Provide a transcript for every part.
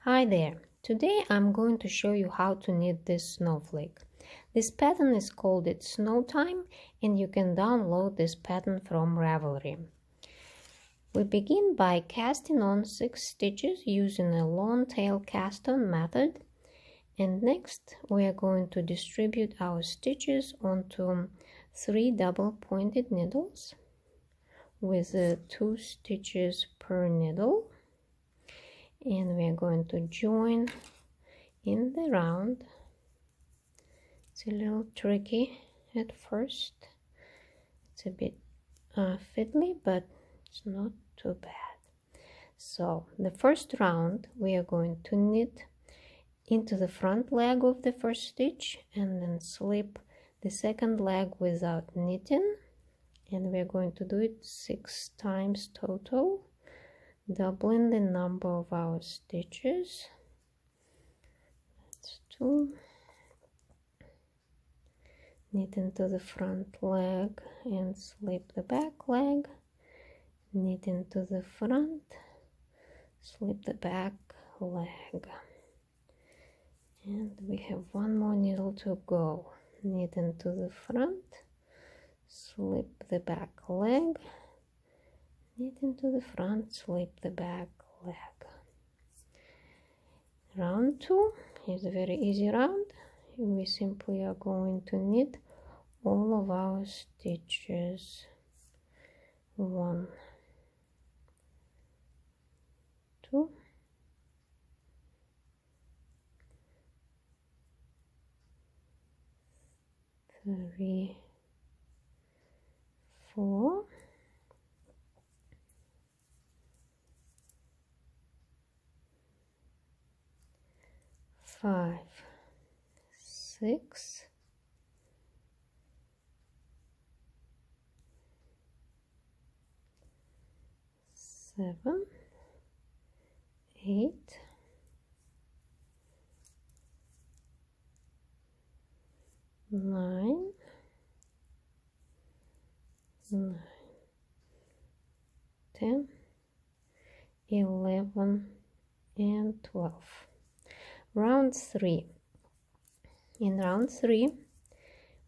Hi there! Today I'm going to show you how to knit this snowflake. This pattern is called Snow Time, and you can download this pattern from Ravelry. We begin by casting on 6 stitches using a long tail cast on method, and next we are going to distribute our stitches onto 3 double pointed needles with 2 stitches per needle. And we are going to join in the round. It's a little tricky at first. It's a bit fiddly, but it's not too bad. So the first round we are going to knit into the front leg of the first stitch and then slip the second leg without knitting, and we are going to do it 6 times total, doubling the number of our stitches. That's 2. Knit into the front leg and slip the back leg, knit into the front, slip the back leg, and we have 1 more needle to go. Knit into the front, slip the back leg, knit into the front, slip the back leg. Round 2 is a very easy round. We simply are going to knit all of our stitches. 1, 2, 3, 4, 5, 6, 7, 8, 9, 10, 11, and 12. Round 3. In round 3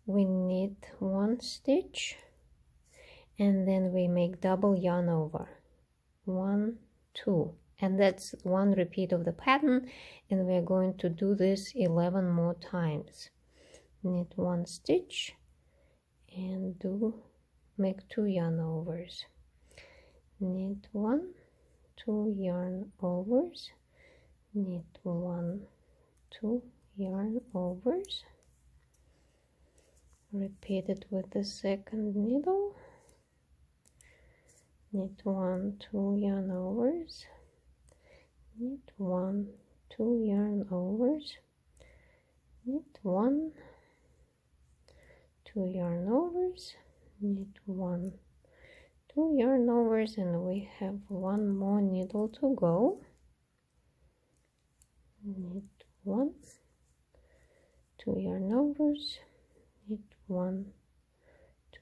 we knit 1 stitch and then we make double yarn over. 1, 2, and that's 1 repeat of the pattern, and we're going to do this 11 more times. Knit 1 stitch and make 2 yarn overs. Knit 1, 2 yarn overs, knit 1, 2 yarn overs. Repeat it with the second needle. Knit 1, 2 yarn overs, knit 1, 2 yarn overs, knit 1, 2 yarn overs, knit 1, 2 yarn overs, and we have 1 more needle to go. Knit 1, 2 yarn overs, knit 1,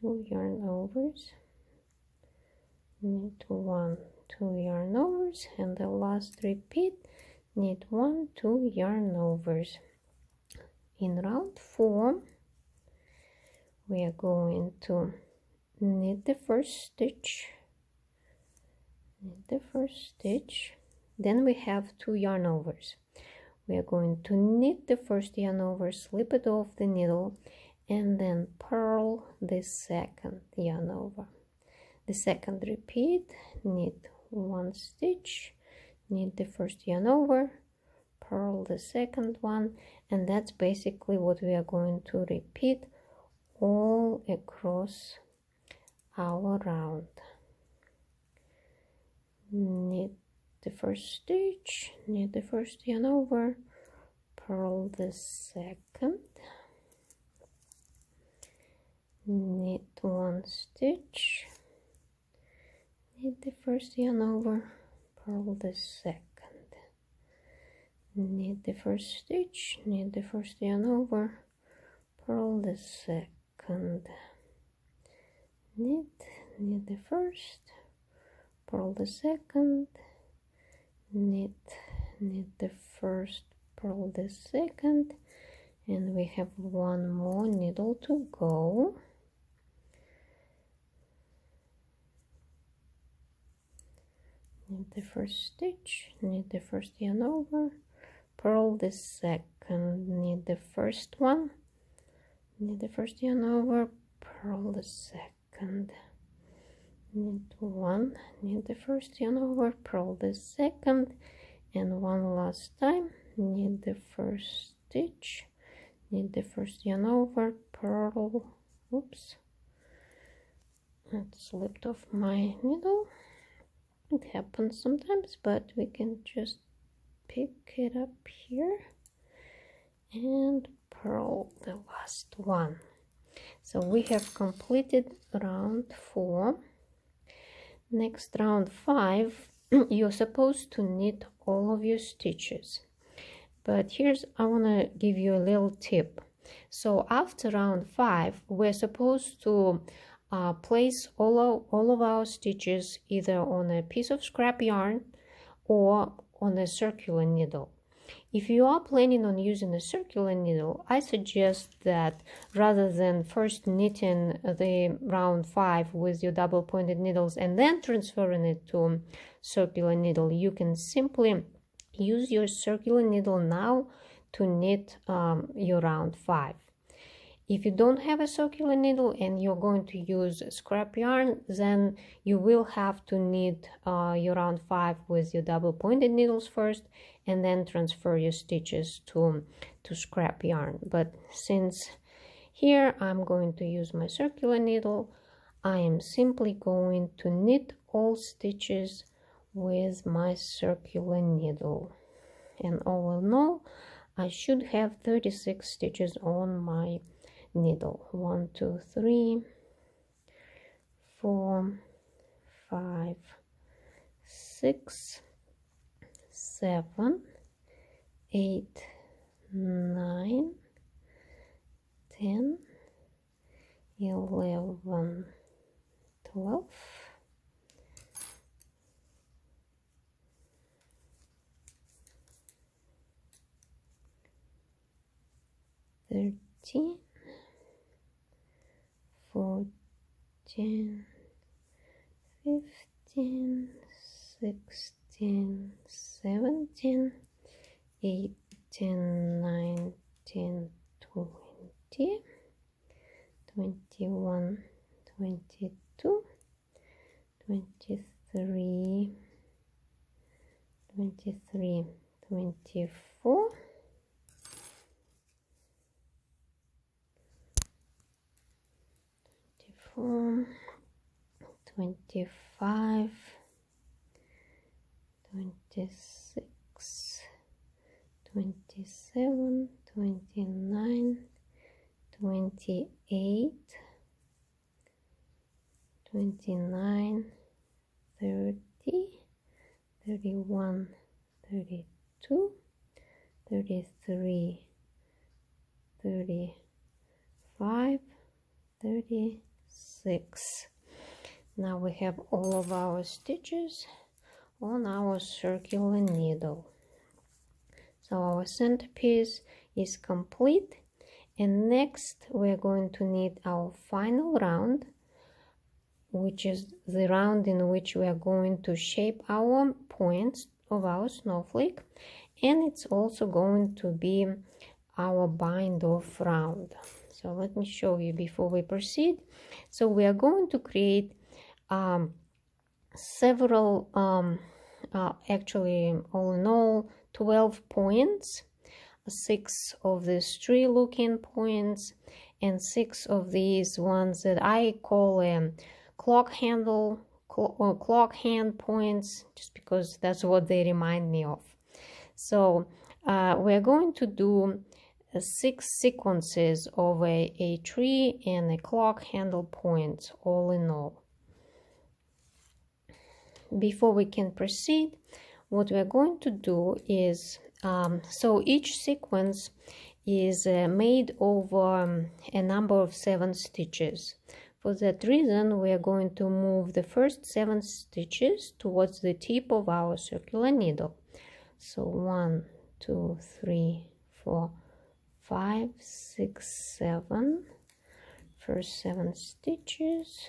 2 yarn overs, knit 1, 2 yarn overs, and the last repeat, knit 1, 2 yarn overs. In round 4 we are going to knit the first stitch, then we have 2 yarn overs. We are going to knit the first yarn over, slip it off the needle, and then purl the second yarn over. The second repeat, knit 1 stitch, knit the first yarn over, purl the second one, and that's basically what we are going to repeat all across our round. Knit the first stitch, knit the first yarn over, purl the second, knit 1 stitch, knit the first yarn over, purl the second, knit the first stitch, knit the first yarn over, purl the second, knit knit the first, purl the second, knit knit the first, purl the second, and we have one more needle to go. Knit the first stitch, knit the first yarn over, purl the second, knit the first one, knit the first yarn over, purl the second, knit one, knit the first yarn over, purl the second, and one last time, knit the first stitch, knit the first yarn over, purl, oops, it slipped off my needle. It happens sometimes, but we can just pick it up here and purl the last one. So we have completed round 4. Next, round 5, you're supposed to knit all of your stitches, but I want to give you a little tip. So after round 5, we're supposed to place all of our stitches either on a piece of scrap yarn or on a circular needle. If you are planning on using a circular needle, I suggest that rather than first knitting the round 5 with your double pointed needles and then transferring it to circular needle, you can simply use your circular needle now to knit your round 5. If you don't have a circular needle and you're going to use scrap yarn, then you will have to knit your round 5 with your double pointed needles first and then transfer your stitches to scrap yarn. But since here I'm going to use my circular needle, I am simply going to knit all stitches with my circular needle. And all in all, I should have 36 stitches on my needle. 1, 2, 3, 4, 5, 6, 7, 8, 9, 10, 11, 12, 13, 14, 15, 16, 17, 18, 19, 20, 21, 22, 23, 24, 25, 26, 27, 29, 28, 29, 30, 31, 32, 33, 35, 36. Now we have all of our stitches on our circular needle. So our centerpiece is complete, and next we're going to knit our final round, which is the round in which we are going to shape our points of our snowflake, and it's also going to be our bind off round. So let me show you before we proceed. So we are going to create several actually all in all 12 points, 6 of these tree looking points and 6 of these ones that I call clock hand points, just because that's what they remind me of. So we're going to do 6 sequences of a tree and a clock handle points all in all. Before we can proceed, what we're going to do is so each sequence is made over a number of 7 stitches. For that reason, we are going to move the first 7 stitches towards the tip of our circular needle. So 1, 2, 3, 4, 5, 6, 7. First 7 stitches.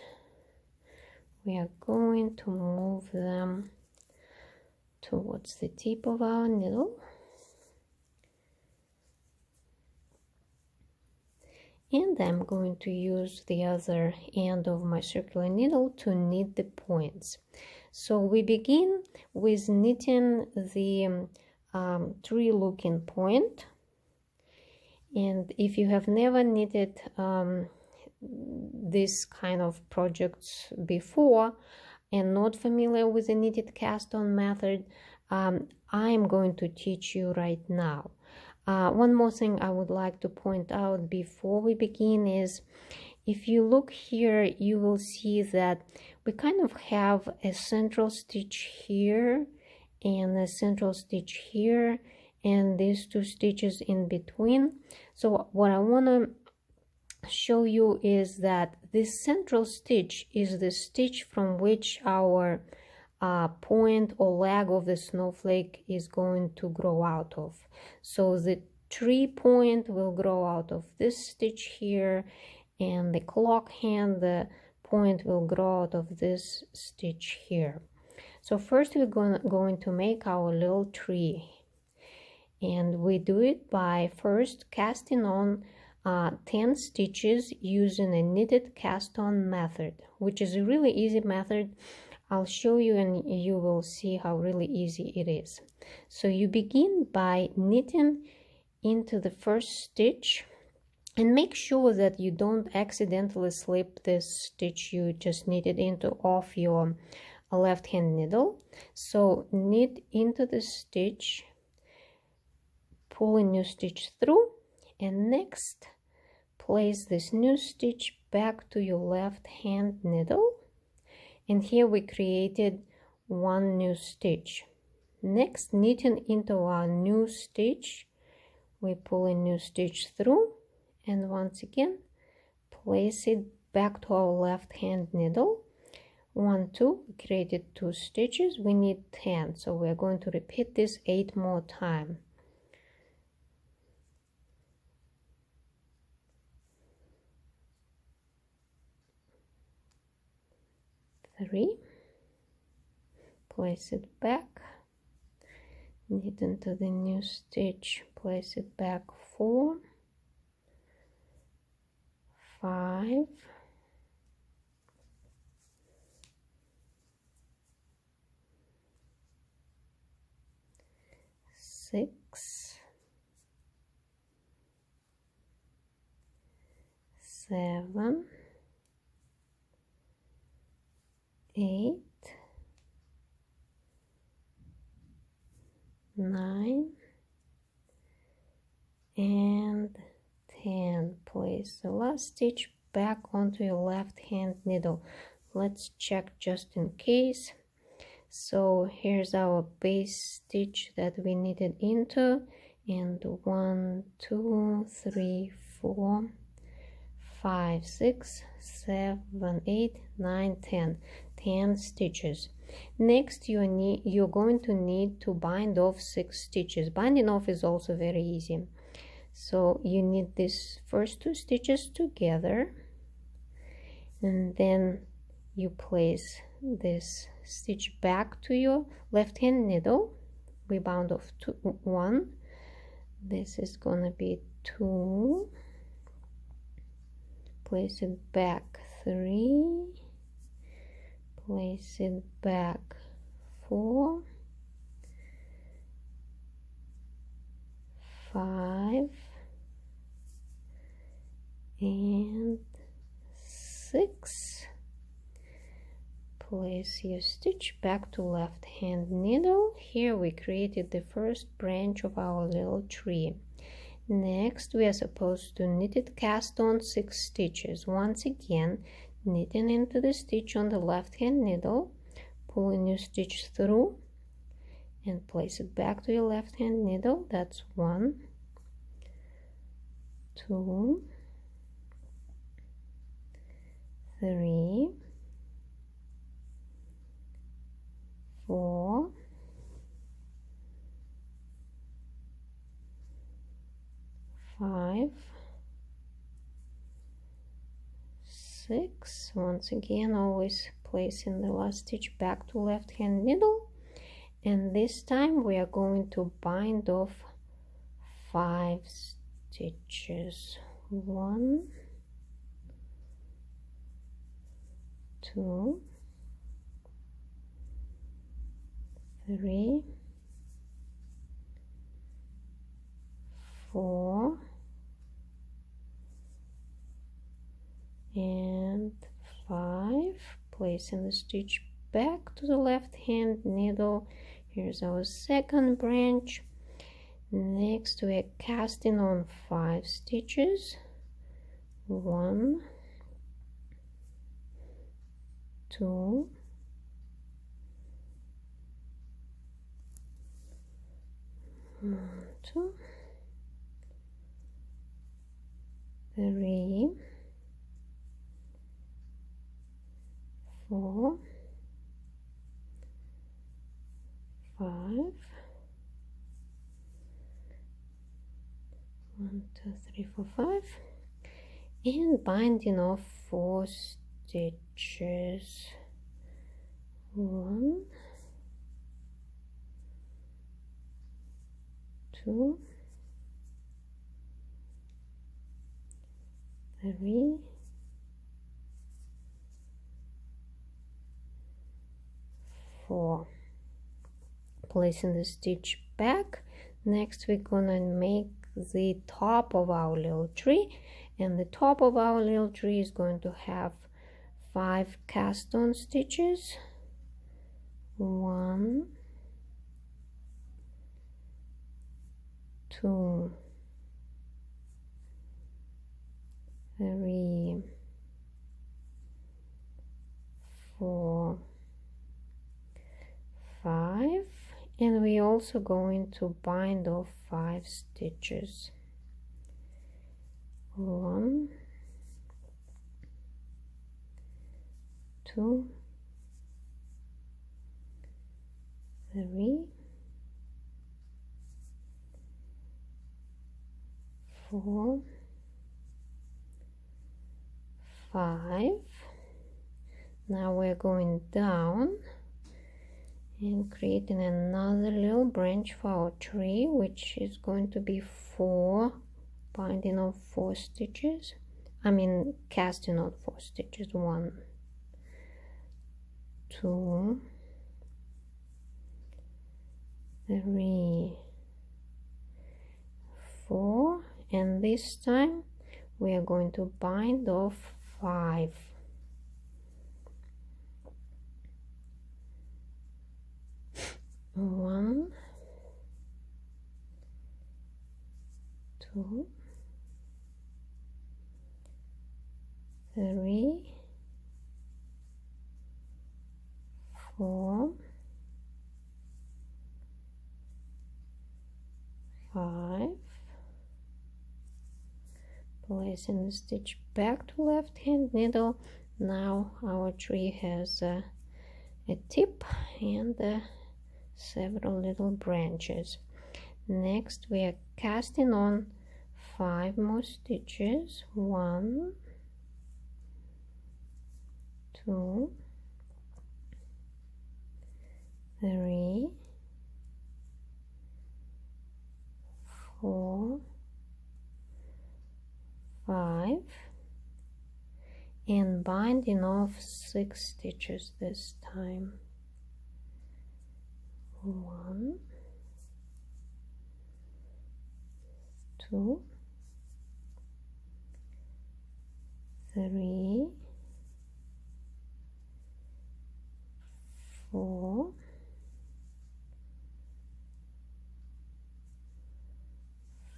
We are going to move them towards the tip of our needle. And I'm going to use the other end of my circular needle to knit the points. So we begin with knitting the tree looking point. And if you have never knitted this kind of projects before and not familiar with the knitted cast on method, I'm going to teach you right now. One more thing I would like to point out before we begin is, if you look here, you will see that we kind of have a central stitch here and a central stitch here and these 2 stitches in between. So what I want to show you is that this central stitch is the stitch from which our point or leg of the snowflake is going to grow out of. So the tree point will grow out of this stitch here, and the clock hand, the point will grow out of this stitch here. So first we're going to make our little tree, and we do it by first casting on 10 stitches using a knitted cast on method, which is a really easy method. I'll show you and you will see how really easy it is. So you begin by knitting into the first stitch, and make sure that you don't accidentally slip this stitch you just knitted into off your left hand needle. So knit into the stitch, pull a new stitch through, and next place this new stitch back to your left hand needle. And here we created 1 new stitch. Next, knitting into our new stitch, we pull a new stitch through, and once again place it back to our left hand needle. 1, 2, we created 2 stitches, we need 10, so we're going to repeat this 8 more times. Three, place it back, knit into the new stitch, place it back. 4, 5, 6, 7, 8, 9, and 10. Place the last stitch back onto your left hand needle. Let's check just in case. So here's our base stitch that we knitted into, and 1, 2, 3, 4, 5, 6, 7, 8, 9, 10. 10 stitches. Next you're going to need to bind off 6 stitches. Binding off is also very easy. So you knit these first 2 stitches together, and then you place this stitch back to your left hand needle. We bound off 1. This is gonna be 2. Place it back 3. Place it back 4, 5, and 6. Place your stitch back to left hand needle. Here we created the first branch of our little tree. Next we are supposed to knit it cast on 6 stitches. Once again, knitting into the stitch on the left hand needle, pull a new stitch through, and place it back to your left hand needle. That's 1, 2, 3, 4, 5, 6. Once again, always placing the last stitch back to left hand needle, and this time we are going to bind off 5 stitches. 1, 2, 3, 4, and 5. Placing the stitch back to the left hand needle. Here's our second branch. Next we are casting on 5 stitches. 1, 2, 2, 3, 4, 5. 1, 2, 3, 4, 5, and binding off 4 stitches. 1, 2, 3, 4. Placing the stitch back. Next we're gonna make the top of our little tree, and the top of our little tree is going to have 5 cast on stitches. 1, 2, 3, 4, 5, and we're also going to bind off 5 stitches. 1, 2, 3, 4, 5. Now we're going down and creating another little branch for our tree, which is going to be 4, binding of 4 stitches. I mean casting out 4 stitches. 1, 2, 3, 4, and this time we are going to bind off 5. 1, 2, 3, 4, 5. Placing the stitch back to left hand needle. Now our tree has a tip and several little branches. Next we are casting on 5 more stitches. 1, 2, 3, 4, 5, and binding off 6 stitches this time. 1, 2, 3, 4,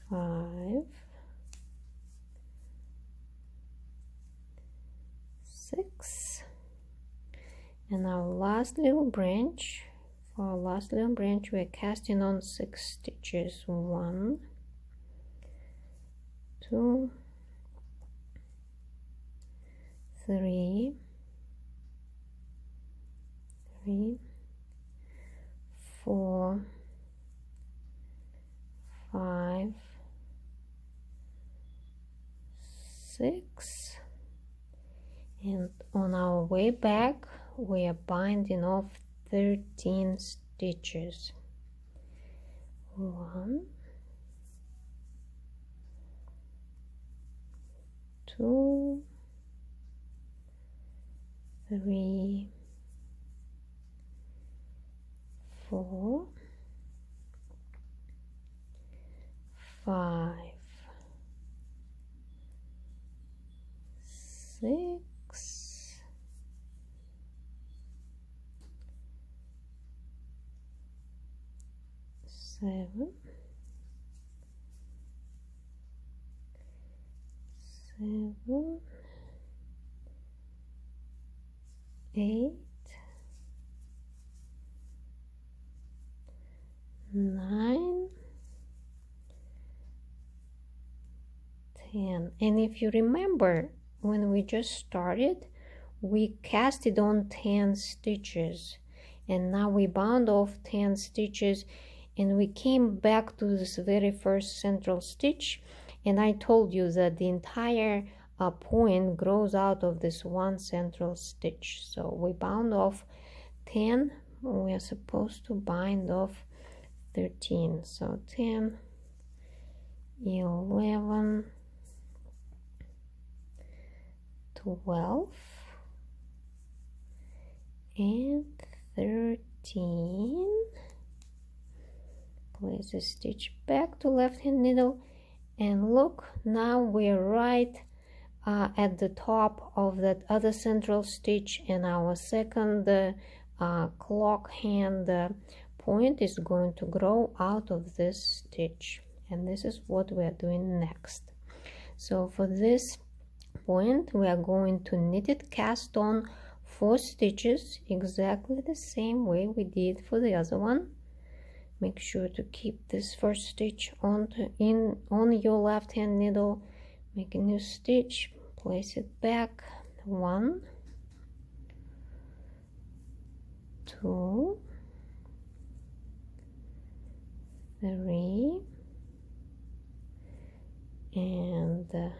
5, 6, and our last little branch. For our last little branch we are casting on 6 stitches. 1, 2, 3, 4, 5, 6, and on our way back we are binding off 13 stitches. 1, 2, 3, 4, 5, 6, 7, 8, 9, 10. And if you remember, when we just started, we casted on 10 stitches, and now we bound off 10 stitches, and we came back to this very first central stitch, and I told you that the entire point grows out of this one central stitch. So we bound off 10, we are supposed to bind off 13. So 10, 11, 12, and 13. Place a stitch back to left hand needle, and look, now we're right at the top of that other central stitch, and our second clock hand point is going to grow out of this stitch, and this is what we are doing next. So for this point we are going to knit it, cast on 4 stitches exactly the same way we did for the other one. Make sure to keep this first stitch on your left hand needle, make a new stitch, place it back, 1, 2, 3, and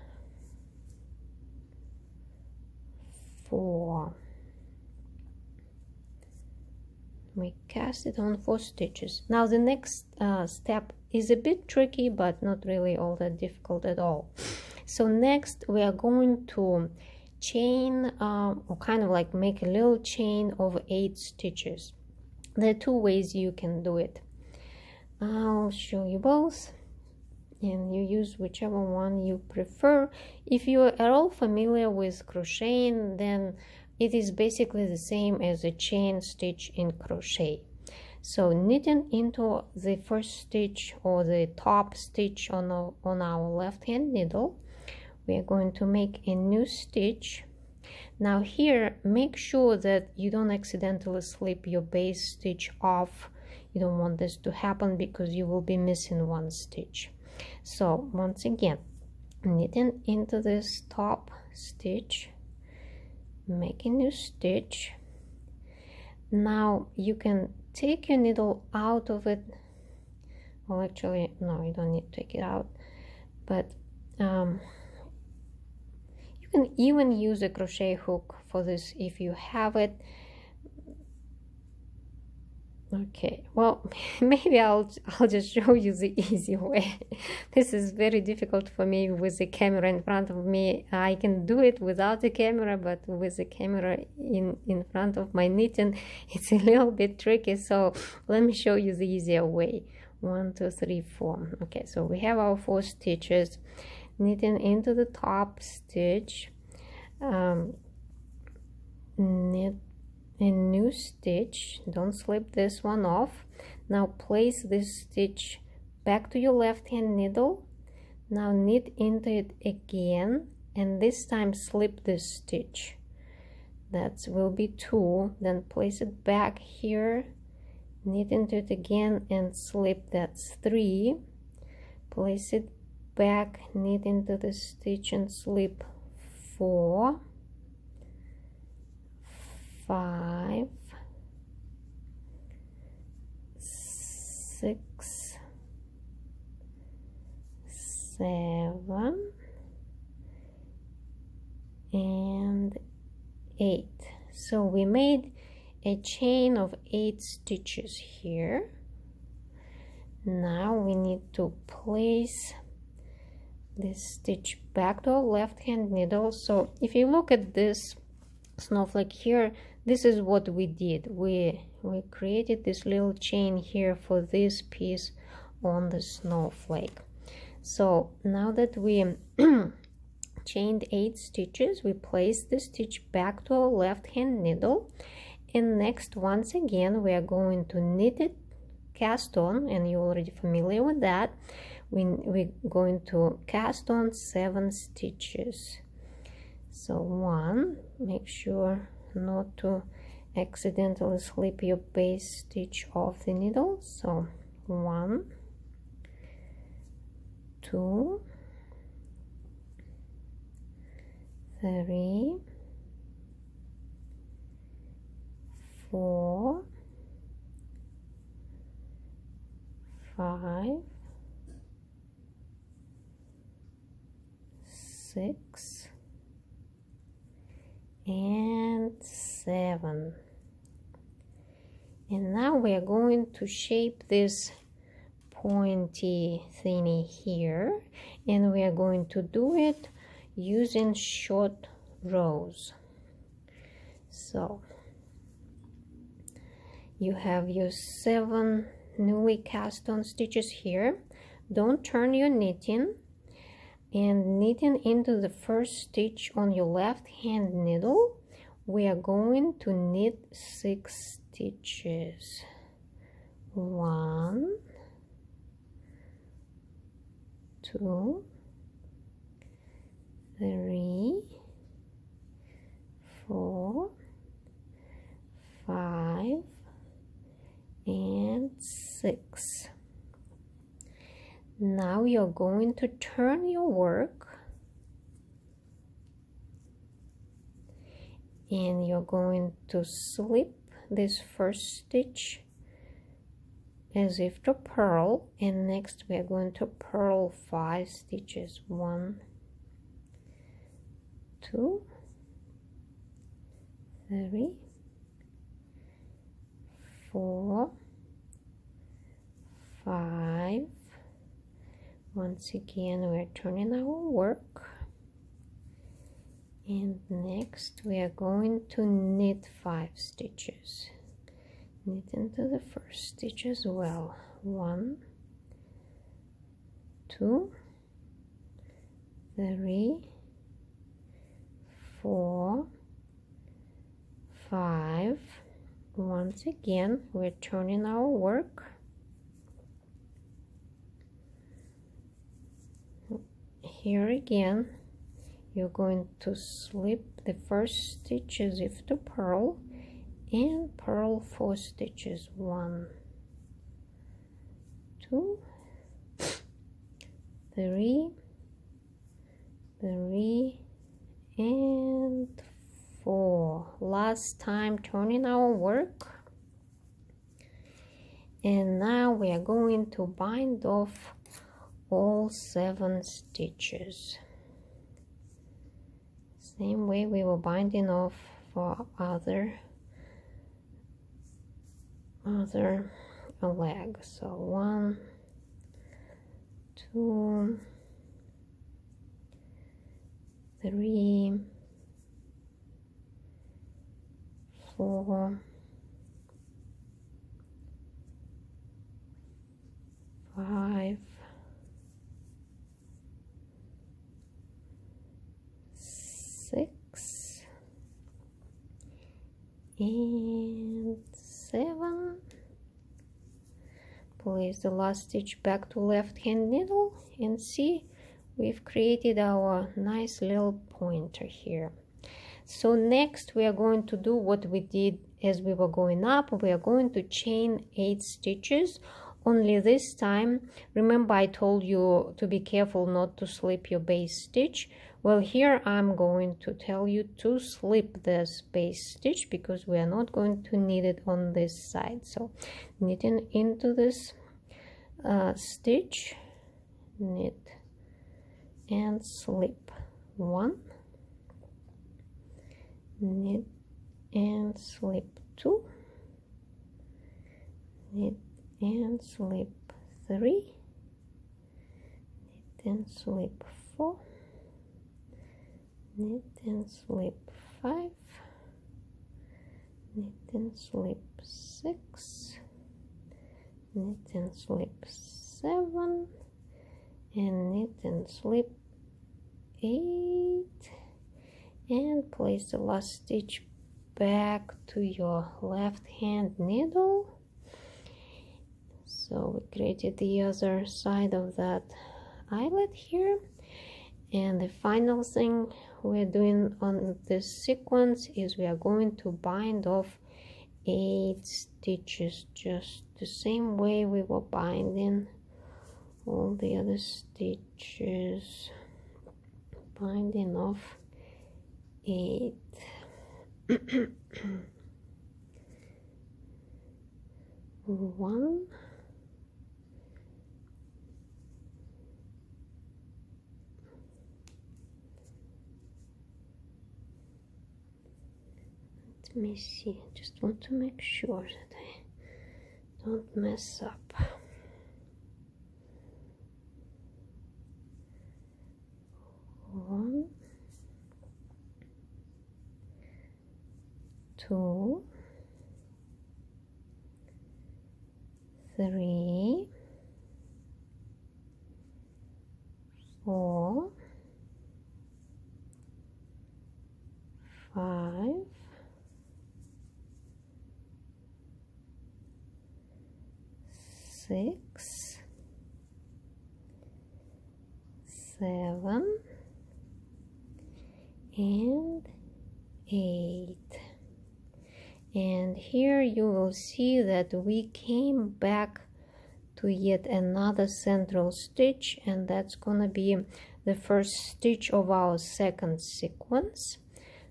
4. We cast it on 4 stitches. Now the next step is a bit tricky, but not really all that difficult at all. So next we are going to chain or kind of like make a little chain of 8 stitches. There are 2 ways you can do it. I'll show you both, and you use whichever one you prefer. If you are at all familiar with crocheting, then it is basically the same as a chain stitch in crochet. So knitting into the first stitch or the top stitch on our left hand needle, we are going to make a new stitch. Now here, make sure that you don't accidentally slip your base stitch off. You don't want this to happen because you will be missing 1 stitch. So once again, knitting into this top stitch, make a new stitch. Now you can take your needle out of it. Well, actually no, you don't need to take it out, but you can even use a crochet hook for this if you have it. Okay, well, maybe I'll just show you the easy way. This is very difficult for me with the camera in front of me. I can do it without the camera, but with the camera in front of my knitting, it's a little bit tricky. So let me show you the easier way. 1, 2, 3, 4. Okay, so we have our 4 stitches. Knitting into the top stitch, knit a new stitch, don't slip this one off. Now place this stitch back to your left hand needle. Now knit into it again, and this time slip this stitch. That will be 2. Then place it back here, knit into it again and slip. That's 3. Place it back, knit into the stitch and slip. 4, 5, 6, 7, and 8. So we made a chain of 8 stitches here. Now we need to place this stitch back to our left hand needle. So if you look at this snowflake here, this is what we did. We created this little chain here for this piece on the snowflake. So now that we chained 8 stitches, we place the stitch back to our left hand needle, and next, once again, we are going to knit it, cast on, and you're already familiar with that. We're going to cast on 7 stitches. So 1, make sure not to accidentally slip your base stitch off the needle. So 1, 2, 3, 4, 5, 6, and 7. And now we are going to shape this pointy thingy here, and we are going to do it using short rows. So you have your 7 newly cast on stitches here. Don't turn your knitting, and knitting into the first stitch on your left hand needle, we are going to knit 6 stitches. 1, 2, 3, 4, 5, and 6. Now you're going to turn your work, and you're going to slip this first stitch as if to purl, and next we are going to purl 5 stitches. 1, 2, 3, 4, 5. Once again, we're turning our work, and next we are going to knit 5 stitches. Knit into the first stitch as well. 1, 2, 3, 4, 5. Once again, we're turning our work. Here again, you're going to slip the first stitch as if to purl, and purl 4 stitches. 1, 2, 3, 3, and 4. Last time turning our work, and now we are going to bind off all 7 stitches, same way we were binding off for other leg. So 1, 2, 3, 4, 5, 6, and 7. Place the last stitch back to left hand needle, and see, we've created our nice little pointer here. So next we are going to do what we did as we were going up. We are going to chain 8 stitches, only this time, remember I told you to be careful not to slip your base stitch. Well, here I'm going to tell you to slip this base stitch because we are not going to knit it on this side. So knitting into this stitch, knit and slip. 1, knit and slip 2, knit and slip 3, knit and slip 4, knit and slip 5, knit and slip 6, knit and slip 7, and knit and slip 8, and place the last stitch back to your left hand needle. So we created the other side of that eyelet here, and the final thing we're doing on this sequence is we are going to bind off 8 stitches, just the same way we were binding all the other stitches, binding off 8. 1, let me see, I just want to make sure that I don't mess up. One, 2, 3, 4, 5, 6, 7, and 8. And here you will see that we came back to yet another central stitch, and that's gonna be the first stitch of our second sequence.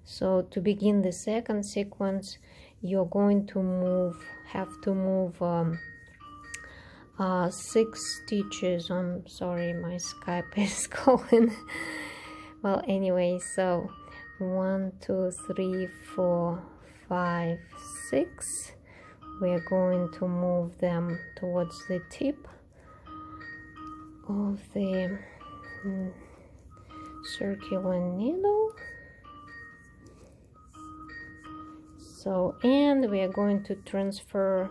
So to begin the second sequence, you're going to have to move 6 stitches. I'm sorry, my Skype is calling. Well, anyway, so 1, 2, 3, 4, 5, 6. We're going to move them towards the tip of the circular needle. So, and we are going to transfer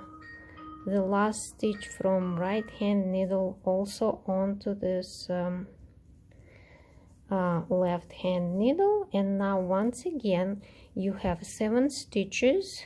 the last stitch from right hand needle also onto this left hand needle. And now once again you have 7 stitches